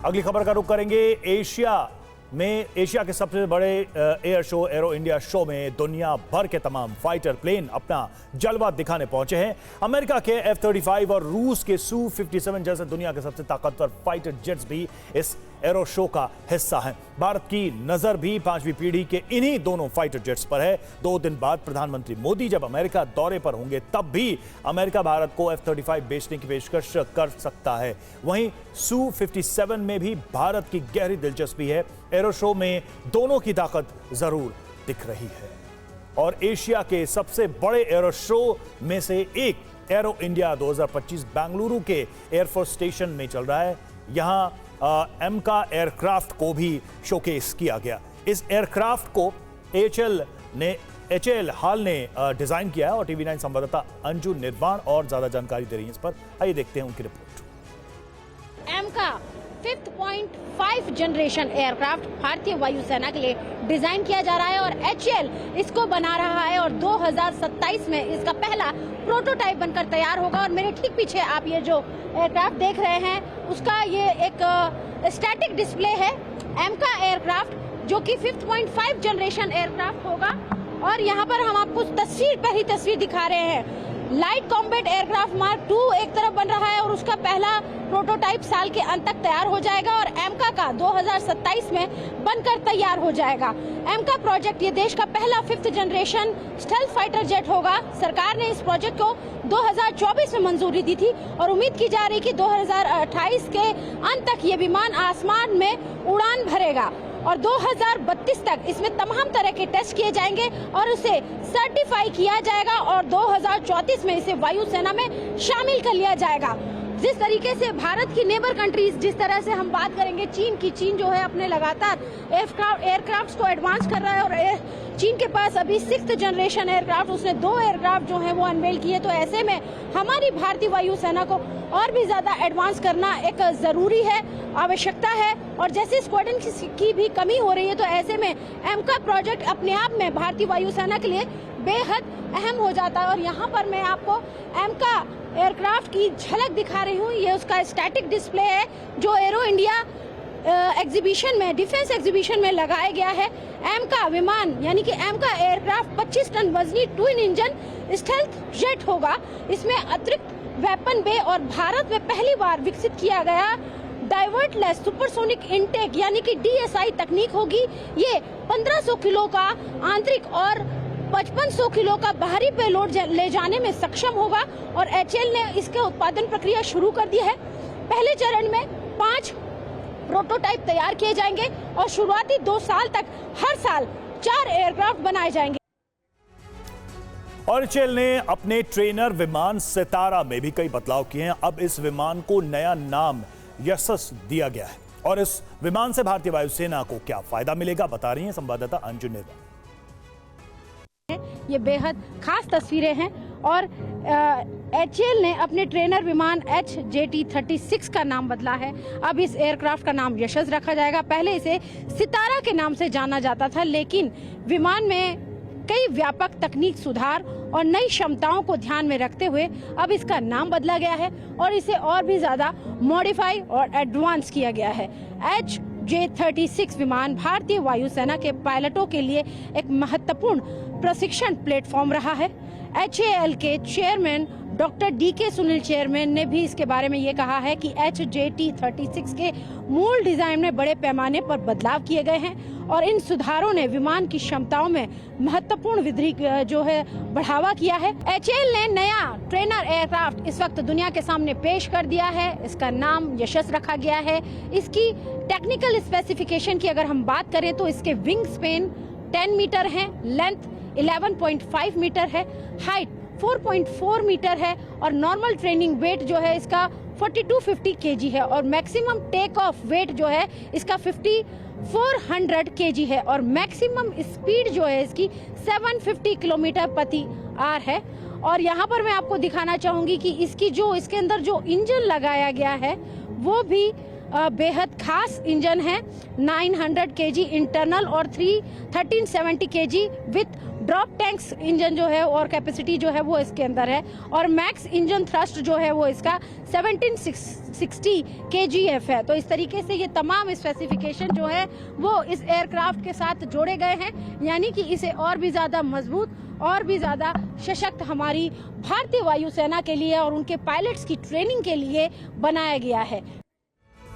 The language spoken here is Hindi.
अगली खबर का रुख करेंगे एशिया के सबसे बड़े air show arrow India show में दुनिया भर के तमाम फाइटर प्लेन अपना जलवा दिखाने पहुंचे हैं। अमेरिका के F-35 और रूस के Su-57 जैसे दुनिया के सबसे ताकतवर फाइटर जेट्स भी इस एरो शो का हिस्सा हैं। भारत की नजर भी 5वीं पीढ़ी के इन्हीं दोनों फाइटर जेट्स पर है। 2 दिन बाद प्रधानमंत्री मोदी जब अमेरिका दौरे पर होंगे तब भी अमेरिका भारत को F-35 बेचने की पेशकश कर सकता है। वहीं Su-57 में भी भारत की गहरी दिलचस्पी है। एरो शो में दोनों की ताकत जरूर दिख रही है। और एशिया के सबसे बड़े एरो शो में से एक एरो इंडिया 2025 बेंगलुरु के एयरफोर्स स्टेशन में चल रहा है। यहां एमका एयरक्राफ्ट को भी शोकेस किया गया। इस एयरक्राफ्ट को HAL हाल ने डिजाइन किया है और TV9 संवाददाता अंजू निर्वाण और ज्यादा जानकारी दे रही है इस पर। आइए देखते हैं उनकी रिपोर्ट। एमका 5th जनरेशन एयरक्राफ्ट भारतीय वायुसेना के लिए डिजाइन किया जा रहा है और HAL इसको बना रहा है और 2027 में इसका पहला प्रोटोटाइप बनकर तैयार होगा। और मेरे ठीक पीछे आप ये जो एयरक्राफ्ट देख रहे हैं उसका ये एक स्टैटिक डिस्प्ले है। एमका एयरक्राफ्ट जो कि 5th जनरेशन एयरक्राफ्ट होगा और यहाँ पर हम आपको पहली तस्वीर दिखा रहे हैं। लाइट कॉम्बैट एयरक्राफ्ट मार्क 2 एक तरफ बन रहा है और उसका पहला प्रोटोटाइप साल के अंत तक तैयार हो जाएगा और एमका का 2027 में बनकर तैयार हो जाएगा। एमका प्रोजेक्ट ये देश का पहला 5th generation stealth fighter jet होगा। सरकार ने इस प्रोजेक्ट को 2024 में मंजूरी दी थी और उम्मीद की जा रही कि 2028 के अंत तक ये विमान आसमान में उड़ान भरेगा और 2032 तक इसमें तमाम तरह के टेस्ट किए जाएंगे और उसे सर्टिफाई किया जाएगा और 2034 में इसे वायुसेना में शामिल कर लिया जाएगा। जिस तरीके से भारत की नेबर कंट्रीज, जिस तरह से हम बात करेंगे चीन जो है अपने लगातार एयरक्राफ्ट्स को एडवांस कर रहा है और चीन के पास अभी 6th जनरेशन एयरक्राफ्ट, उसने 2 एयरक्राफ्ट जो है वो अनवेल किए। तो ऐसे में हमारी भारतीय वायुसेना को और भी ज्यादा एडवांस करना एक जरूरी है, आवश्यकता है। और जैसे स्क्वाड्रन की भी कमी हो रही है तो ऐसे में एमका प्रोजेक्ट अपने आप में भारतीय वायुसेना के लिए बेहद अहम हो जाता है। और यहाँ पर मैं आपको एमका एयरक्राफ्ट की झलक दिखा रही हूँ। ये उसका स्टैटिक डिस्प्ले है जो एरो इंडिया एग्जीबिशन में, डिफेंस एग्जीबिशन में लगाया गया है। एमका विमान यानी कि एमका एयरक्राफ्ट 25 टन वजनी ट्विन इंजन स्टेल्थ जेट होगा। इसमें अतिरिक्त वेपन बे और भारत में पहली बार विकसित किया गया डाइवर्टलेस सुपरसोनिक इनटेक यानी कि DSI तकनीक होगी। ये 1500 किलो का आंतरिक और 5500 किलो का बाहरी पेलोड ले जाने में सक्षम होगा और HAL ने इसके उत्पादन प्रक्रिया शुरू कर दी है। पहले चरण में 5 प्रोटोटाइप तैयार किए जाएंगे और शुरुआती 2 साल तक हर साल 4 एयरक्राफ्ट बनाए जाएंगे। और HAL ने अपने ट्रेनर विमान सितारा में भी कई बदलाव किए हैं। अब इस विमान को नया नाम यशस दिया गया है और इस विमान से भारतीय वायुसेना को क्या फायदा मिलेगा बता रही हैं संवाददाता अंजू निर्वाण। ये बेहद खास तस्वीरें हैं और HAL ने अपने ट्रेनर विमान HJT-36 का नाम बदला है। अब इस एयरक्राफ्ट का नाम यशस रखा जाएगा। पहले इसे सितारा के नाम से जाना जाता था, लेकिन विमान में कई व्यापक तकनीक सुधार और नई क्षमताओं को ध्यान में रखते हुए अब इसका नाम बदला गया है और इसे और भी ज्यादा मॉडिफाई और एडवांस किया गया है। HJ-36 विमान भारतीय वायुसेना के पायलटों के लिए एक महत्वपूर्ण प्रशिक्षण प्लेटफॉर्म रहा है। HAL के chairman doctor DK Sunil chairman ने भी इसके बारे में ये कहा है कि HJT-36 के मूल डिजाइन में बड़े पैमाने पर बदलाव किए गए हैं और इन सुधारों ने विमान की क्षमताओं में महत्वपूर्ण वृद्धि जो है बढ़ावा किया है। HAL ने नया ट्रेनर एयरक्राफ्ट इस वक्त दुनिया के सामने पेश कर दिया है। इसका नाम यशस रखा गया है। इसकी टेक्निकल स्पेसिफिकेशन की अगर हम बात करें तो इसके विंग स्पेन 10 मीटर है, लेंथ 11.5 मीटर है, हाइट 4.4 मीटर है और नॉर्मल ट्रेनिंग वेट जो है इसका 4250 kg है और मैक्सिमम टेक ऑफ वेट जो है इसका 5400 kg है और मैक्सिमम स्पीड जो है इसकी 750 किलोमीटर प्रति आवर है। और यहाँ पर मैं आपको दिखाना चाहूंगी कि इसके अंदर जो इंजन लगाया गया है वो भी बेहद खास इंजन है। 900 kg इंटरनल और 1370 kg with drop tanks engine जो है और कैपेसिटी जो है वो इसके अंदर है, और मैक्स इंजन थ्रस्ट जो है वो इसका 1760 kgf है। तो इस तरीके से ये तमाम स्पेसिफिकेशन जो है वो इस एयरक्राफ्ट के साथ जोड़े गए हैं, यानी कि इसे और भी ज़्यादा मजबूत और भी ज़्यादा सशक्त हमारी भारतीय वायुसेना के लिए और उनके पायलट्स की ट्रेनिंग के लिए बनाया गया है।